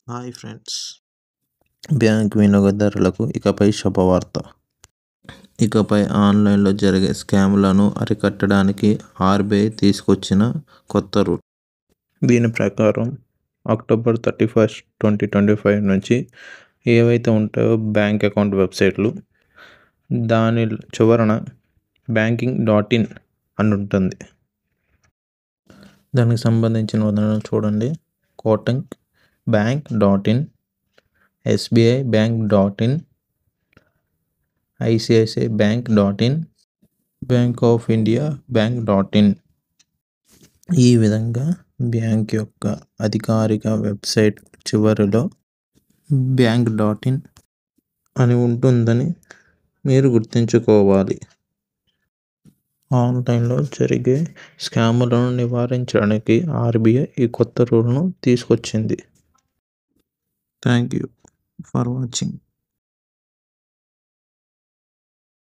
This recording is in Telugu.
హాయ్ ఫ్రెండ్స్, బ్యాంక్ వినియోగదారులకు ఇకపై శుభవార్త. ఇకపై ఆన్లైన్లో జరిగే స్కామ్లను అరికట్టడానికి ఆర్బీఐ తీసుకొచ్చిన కొత్త రూల్. దీని ప్రకారం అక్టోబర్ 31, 2025 నుంచి ఏవైతే ఉంటాయో బ్యాంక్ అకౌంట్ వెబ్సైట్లు, దాని చివరన banking.in అని ఉంటుంది. దానికి సంబంధించిన ఉదాహరణ చూడండి. Kotak bank.in, SBI bank.in, ICICI bank.in, bank of India bank.in. ఈ విధంగా బ్యాంక్ యొక్క అధికారిక వెబ్సైట్ చివరిలో bank.in అని ఉంటుందని మీరు గుర్తుంచుకోవాలి. ఆన్లైన్లో జరిగే స్కాములను నివారించడానికి ఆర్బీఐ ఈ కొత్త రూల్ను తీసుకొచ్చింది. Thank you for watching.